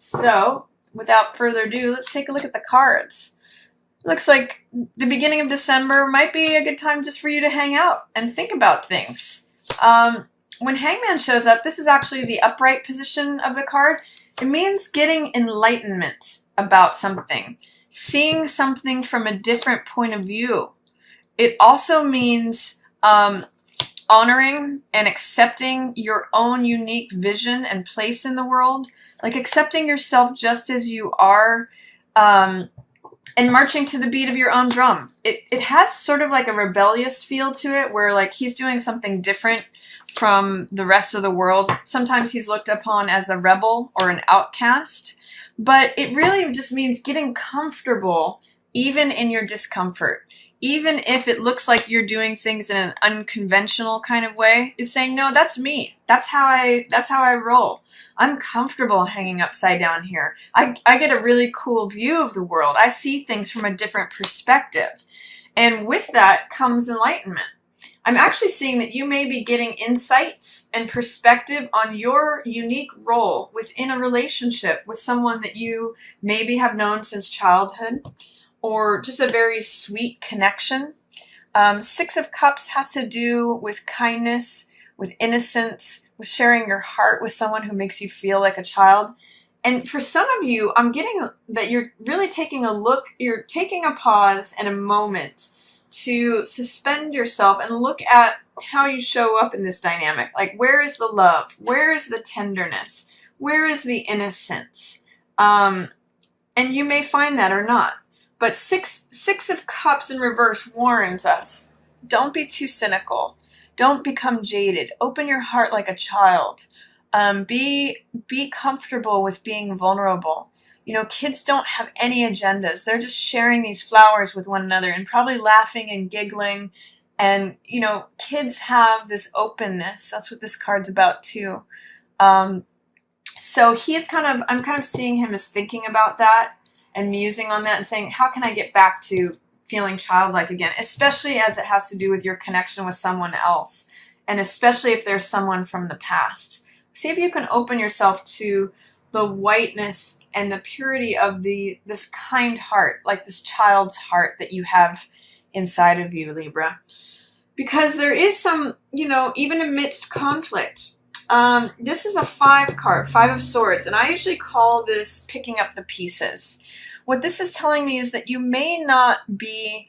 So, without further ado, let's take a look at the cards. Looks like the beginning of December might be a good time just for you to hang out and think about things. When Hangman shows up, this is actually the upright position of the card. It means getting enlightenment about something, seeing something from a different point of view. It also means honoring and accepting your own unique vision and place in the world, like accepting yourself just as you are, and marching to the beat of your own drum. It has sort of like a rebellious feel to it, where like he's doing something different from the rest of the world. Sometimes he's looked upon as a rebel or an outcast, but it really just means getting comfortable even in your discomfort. Even if it looks like you're doing things in an unconventional kind of way, it's saying, no, that's me. That's how I roll. I'm comfortable hanging upside down here. I get a really cool view of the world. I see things from a different perspective. And with that comes enlightenment. I'm actually seeing that you may be getting insights and perspective on your unique role within a relationship with someone that you maybe have known since childhood, or just a very sweet connection. Six of Cups has to do with kindness, with innocence, with sharing your heart with someone who makes you feel like a child. And for some of you, I'm getting that you're really taking a look, you're taking a pause and a moment to suspend yourself and look at how you show up in this dynamic. Like, where is the love? Where is the tenderness? Where is the innocence? And you may find that or not. But six of Cups in reverse warns us. Don't be too cynical. Don't become jaded. Open your heart like a child. Be comfortable with being vulnerable. You know, kids don't have any agendas. They're just sharing these flowers with one another and probably laughing and giggling. And, you know, kids have this openness. That's what this card's about too. So I'm kind of seeing him as thinking about that and musing on that and saying, how can I get back to feeling childlike again? Especially as it has to do with your connection with someone else. And especially if there's someone from the past. See if you can open yourself to the whiteness and the purity of this kind heart, like this child's heart that you have inside of you, Libra. Because there is some, you know, even amidst conflict. This is a 5 card, 5 of Swords, and I usually call this picking up the pieces. What this is telling me is that you may not be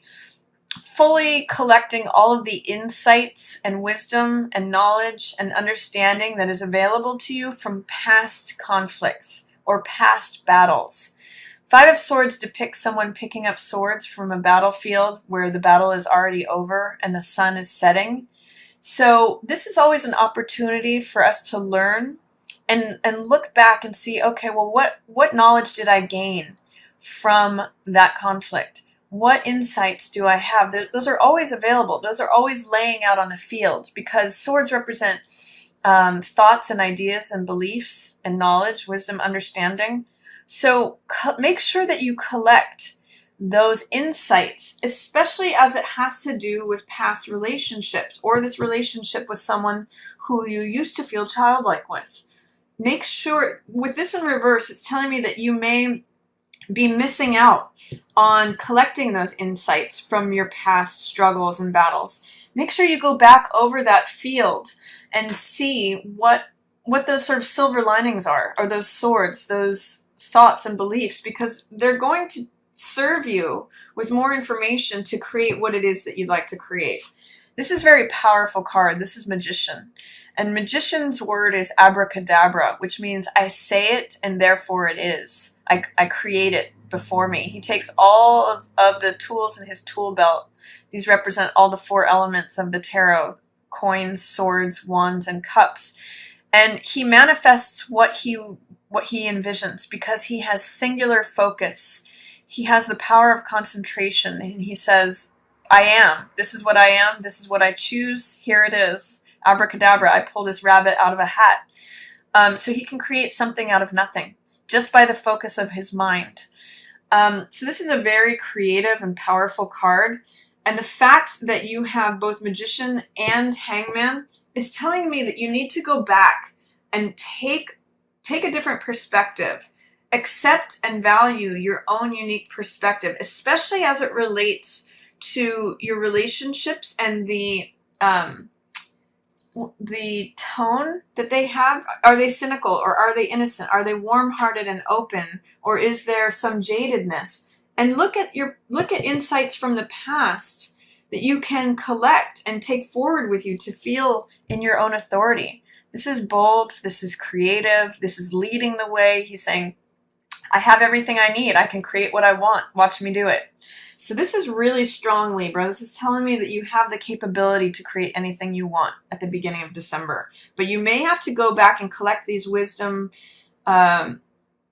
fully collecting all of the insights and wisdom and knowledge and understanding that is available to you from past conflicts or past battles. 5 of Swords depicts someone picking up swords from a battlefield where the battle is already over and the sun is setting. So this is always an opportunity for us to learn and look back and see, okay, well, what knowledge did I gain from that conflict? What insights do I have? Those are always available. Those are always laying out on the field, because swords represent thoughts and ideas and beliefs and knowledge, wisdom, understanding. So make sure that you collect those insights, especially as it has to do with past relationships or this relationship with someone who you used to feel childlike with. Make sure, with this in reverse, it's telling me that you may be missing out on collecting those insights from your past struggles and battles. Make sure you go back over that field and see what those sort of silver linings are, or those swords, those thoughts and beliefs, because they're going to serve you with more information to create what it is that you'd like to create. This is a very powerful card. This is Magician. And Magician's word is abracadabra, which means I say it and therefore it is. I create it before me. He takes all of the tools in his tool belt. These represent all the 4 elements of the tarot: coins, swords, wands, and cups. And he manifests what he envisions, because he has singular focus. He has the power of concentration, and he says, I am. This is what I am. This is what I choose. Here it is. Abracadabra. I pull this rabbit out of a hat. So he can create something out of nothing just by the focus of his mind. So this is a very creative and powerful card. And the fact that you have both Magician and Hangman is telling me that you need to go back and take a different perspective accept and value your own unique perspective, especially as it relates to your relationships and the tone that they have. Are they cynical, or are they innocent? Are they warm-hearted and open, or is there some jadedness? And look at insights from the past that you can collect and take forward with you to feel in your own authority. This is bold, this is creative, this is leading the way. He's saying, I have everything I need. I can create what I want. Watch me do it. So this is really strong, Libra. This is telling me that you have the capability to create anything you want at the beginning of December. But you may have to go back and collect these wisdom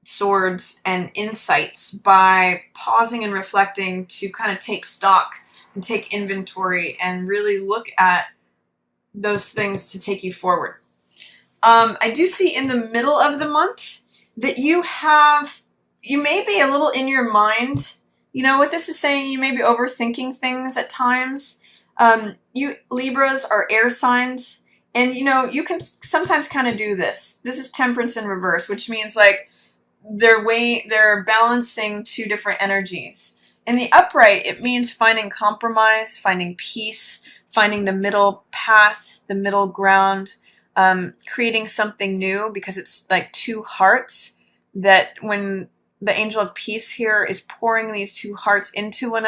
swords and insights by pausing and reflecting to kind of take stock and take inventory and really look at those things to take you forward. I do see in the middle of the month that you may be a little in your mind. You know what this is saying? You may be overthinking things at times. You Libras are air signs, and you can sometimes kind of do this. This is Temperance in reverse, which means like they're balancing two different energies. In the upright, it means finding compromise, finding peace, finding the middle path, the middle ground, creating something new, because it's like two hearts that when the angel of peace here is pouring these two hearts into one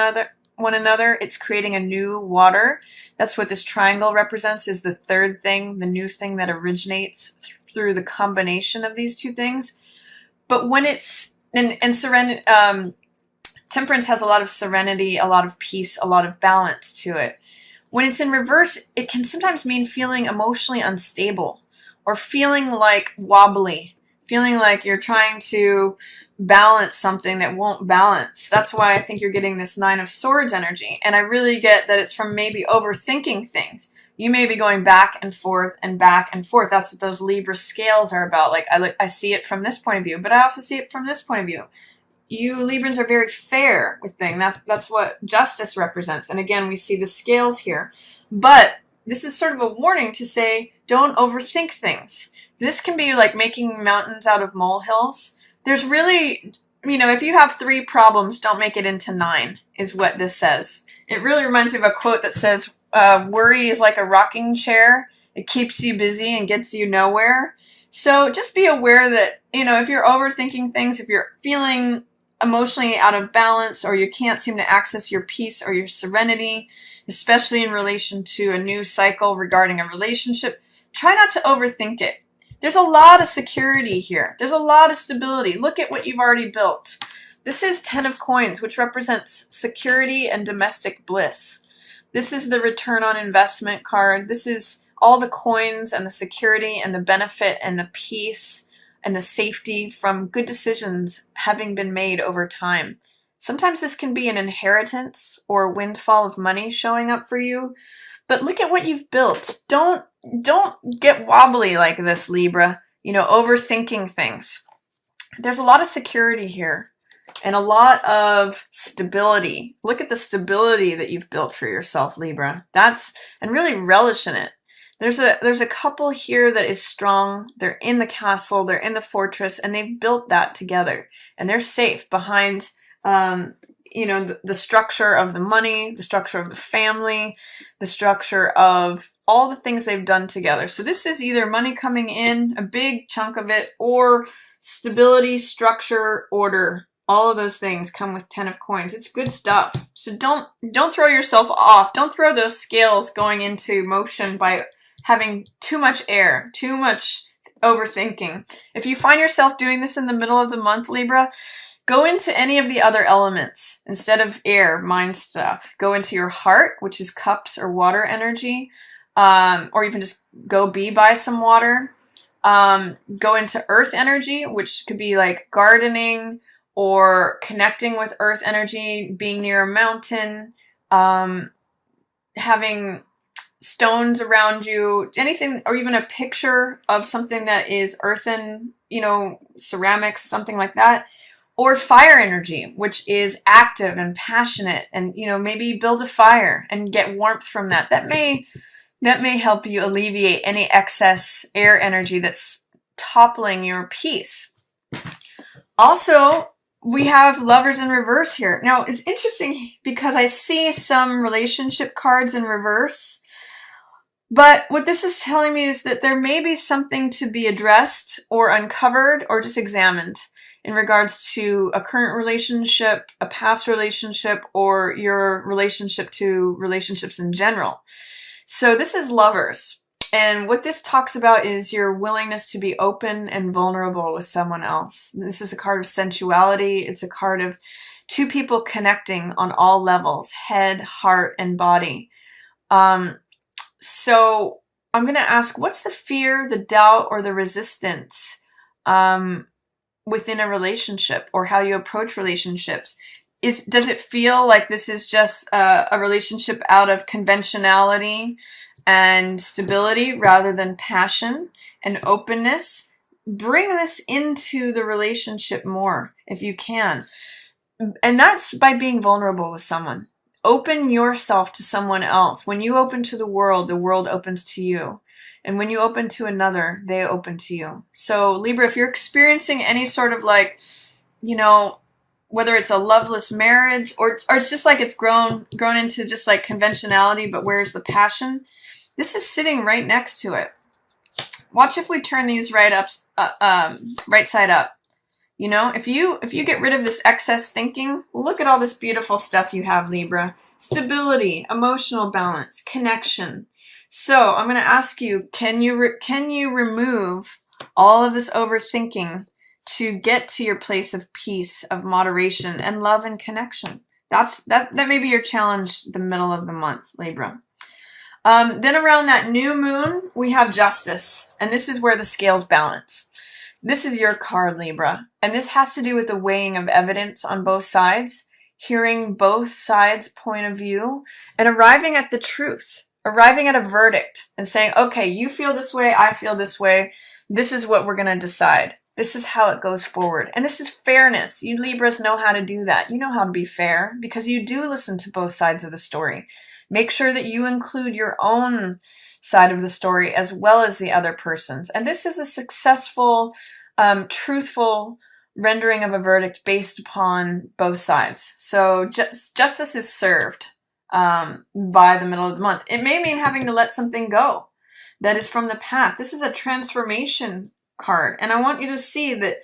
another, it's creating a new water. That's what this triangle represents, is the third thing, the new thing that originates through the combination of these two things. But when it's and serenity, Temperance has a lot of serenity, a lot of peace, a lot of balance to it. When it's in reverse, it can sometimes mean feeling emotionally unstable, or feeling like wobbly, feeling like you're trying to balance something that won't balance. That's why I think you're getting this Nine of Swords energy. And I really get that it's from maybe overthinking things. You may be going back and forth and back and forth. That's what those Libra scales are about. Like, I see it from this point of view, but I also see it from this point of view. You Librans are very fair with things. That's what justice represents. And again, we see the scales here. But this is sort of a warning to say, don't overthink things. This can be like making mountains out of molehills. There's really, if you have 3 problems, don't make it into 9, is what this says. It really reminds me of a quote that says, worry is like a rocking chair. It keeps you busy and gets you nowhere. So just be aware that, if you're overthinking things, if you're feeling emotionally out of balance, or you can't seem to access your peace or your serenity, especially in relation to a new cycle regarding a relationship, try not to overthink it. There's a lot of security here. There's a lot of stability. Look at what you've already built. This is 10 of Coins, which represents security and domestic bliss. This is the return on investment card. This is all the coins and the security and the benefit and the peace and the safety from good decisions having been made over time. Sometimes this can be an inheritance or a windfall of money showing up for you, but look at what you've built. Don't get wobbly like this, Libra, overthinking things. There's a lot of security here and a lot of stability. Look at the stability that you've built for yourself, Libra. And really relish in it. There's a couple here that is strong. They're in the castle, they're in the fortress, and they've built that together. And they're safe behind, the structure of the money, the structure of the family, the structure of all the things they've done together. So this is either money coming in, a big chunk of it, or stability, structure, order. All of those things come with 10 of Coins. It's good stuff. So don't throw yourself off. Don't throw those scales going into motion by having too much air, too much overthinking. If you find yourself doing this in the middle of the month, Libra, go into any of the other elements instead of air, mind stuff. Go into your heart, which is cups or water energy, or even just go be by some water. Go into earth energy, which could be like gardening or connecting with earth energy, being near a mountain, having stones around you, anything, or even a picture of something that is earthen, ceramics, something like that. Or fire energy, which is active and passionate, and maybe build a fire and get warmth from that. That may help you alleviate any excess air energy that's toppling your peace. Also, we have Lovers in reverse here. Now, it's interesting because I see some relationship cards in reverse, but what this is telling me is that there may be something to be addressed or uncovered or just examined in regards to a current relationship, a past relationship, or your relationship to relationships in general. So this is Lovers. And what this talks about is your willingness to be open and vulnerable with someone else. This is a card of sensuality. It's a card of two people connecting on all levels, head, heart, and body. So I'm going to ask, what's the fear, the doubt, or the resistance within a relationship, or how you approach relationships? Does it feel like this is just a relationship out of conventionality and stability rather than passion and openness? Bring this into the relationship more if you can. And that's by being vulnerable with someone. Open yourself to someone else. When you open to the world opens to you. And when you open to another, they open to you. So Libra, if you're experiencing any sort of like, you know, whether it's a loveless marriage or it's just like it's grown into just like conventionality, but where's the passion? This is sitting right next to it. Watch if we turn these right side up. You know, if you get rid of this excess thinking, look at all this beautiful stuff you have, Libra. Stability, emotional balance, connection. So I'm going to ask you, can you remove all of this overthinking to get to your place of peace, of moderation, and love and connection? That may be your challenge the middle of the month, Libra. Then around that new moon, we have Justice, and this is where the scales balance. This is your card, Libra, and this has to do with the weighing of evidence on both sides, hearing both sides' point of view, and arriving at the truth, arriving at a verdict and saying, okay, you feel this way, I feel this way, this is what we're going to decide. This is how it goes forward. And this is fairness. You Libras know how to do that. You know how to be fair because you do listen to both sides of the story. Make sure that you include your own side of the story as well as the other person's. And this is a successful, truthful rendering of a verdict based upon both sides. So justice is served by the middle of the month. It may mean having to let something go that is from the past. This is a transformation card. And I want you to see that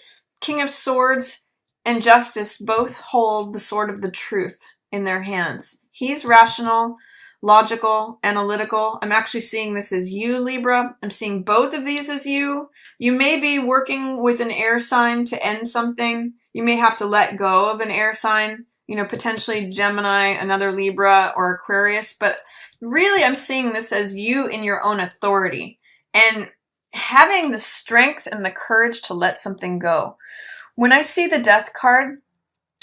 King of Swords and Justice both hold the sword of the truth in their hands. He's rational, logical, analytical. I'm actually seeing this as you, Libra. I'm seeing both of these as you. You may be working with an air sign to end something. You may have to let go of an air sign, you know, potentially Gemini, another Libra, or Aquarius. But really, I'm seeing this as you in your own authority and having the strength and the courage to let something go. When I see the Death card,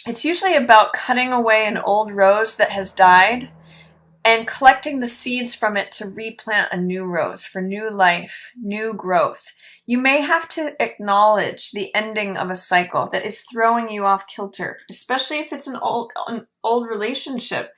it's usually about cutting away an old rose that has died and collecting the seeds from it to replant a new rose for new life, new growth. You may have to acknowledge the ending of a cycle that is throwing you off kilter, especially if it's an old relationship.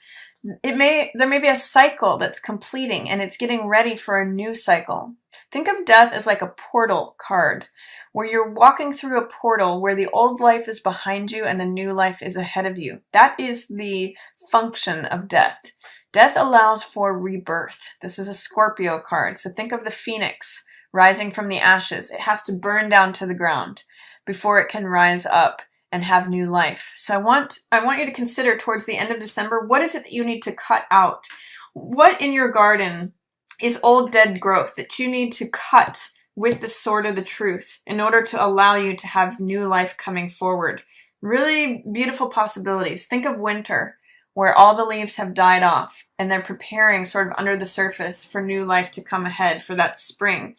There may be a cycle that's completing and it's getting ready for a new cycle. Think of death as like a portal card where you're walking through a portal where the old life is behind you and the new life is ahead of you. That is the function of death. Death allows for rebirth. This is a Scorpio card. So think of the phoenix rising from the ashes. It has to burn down to the ground before it can rise up and have new life. So I want you to consider towards the end of December, what is it that you need to cut out? What in your garden is old dead growth that you need to cut with the sword of the truth in order to allow you to have new life coming forward? Really beautiful possibilities. Think of winter, where all the leaves have died off and they're preparing sort of under the surface for new life to come ahead for that spring.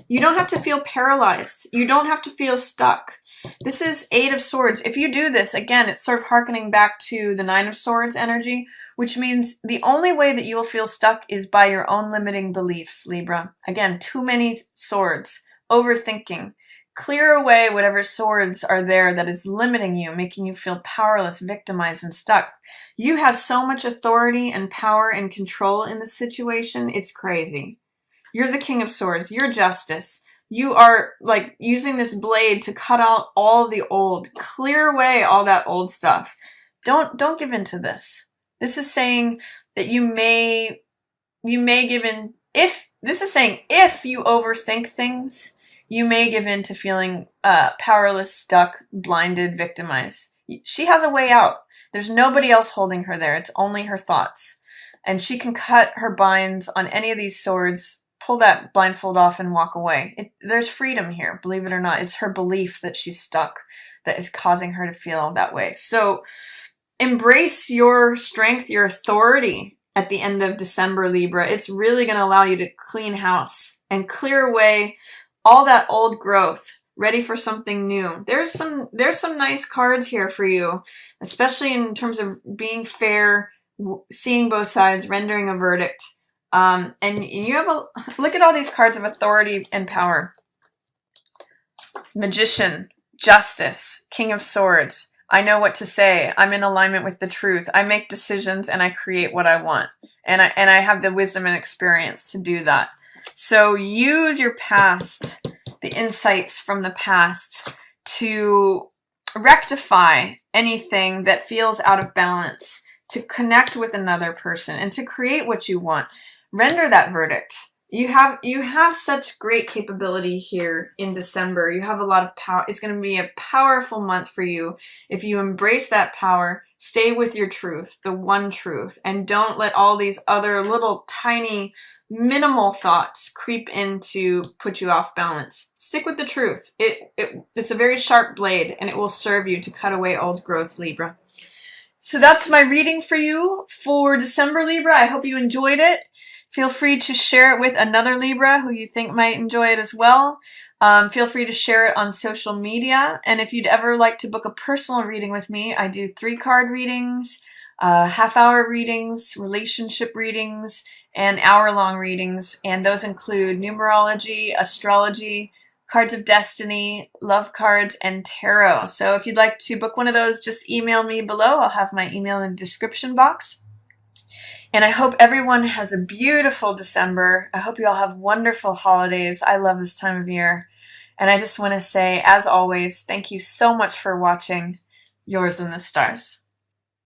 You don't have to feel paralyzed. You don't have to feel stuck. This is Eight of Swords. If you do this, again, it's sort of hearkening back to the Nine of Swords energy, which means the only way that you will feel stuck is by your own limiting beliefs, Libra. Again, too many swords, overthinking. Clear away whatever swords are there that is limiting you, making you feel powerless, victimized, and stuck. You have so much authority and power and control in this situation, it's crazy. You're the King of Swords. You're Justice. You are like using this blade to cut out all the old, clear away all that old stuff. Don't give in to this. This is saying that you may give in. If this is saying if you overthink things, you may give in to feeling powerless, stuck, blinded, victimized. She has a way out. There's nobody else holding her there. It's only her thoughts. And she can cut her binds on any of these swords, pull that blindfold off and walk away. There's freedom here, believe it or not. It's her belief that she's stuck that is causing her to feel that way. So embrace your strength, your authority at the end of December, Libra. It's really going to allow you to clean house and clear away all that old growth, ready for something new. There's some nice cards here for you, especially in terms of being fair, seeing both sides, rendering a verdict. And you have look at all these cards of authority and power. Magician, Justice, King of Swords. I know what to say. I'm in alignment with the truth. I make decisions and I create what I want. And I have the wisdom and experience to do that. So use your past, the insights from the past, to rectify anything that feels out of balance, to connect with another person, and to create what you want. Render that verdict. You have such great capability here in December. You have a lot of power. It's going to be a powerful month for you if you embrace that power, stay with your truth, the one truth, and don't let all these other little tiny minimal thoughts creep in to put you off balance. Stick with the truth. It's a very sharp blade, and it will serve you to cut away old growth, Libra. So that's my reading for you for December, Libra. I hope you enjoyed it. Feel free to share it with another Libra who you think might enjoy it as well. Feel free to share it on social media. And if you'd ever like to book a personal reading with me, I do 3-card readings, half-hour readings, relationship readings, and hour-long readings. And those include numerology, astrology, cards of destiny, love cards, and tarot. So if you'd like to book one of those, just email me below. I'll have my email in the description box. And I hope everyone has a beautiful December. I hope you all have wonderful holidays. I love this time of year. And I just want to say, as always, thank you so much for watching. Yours in the Stars.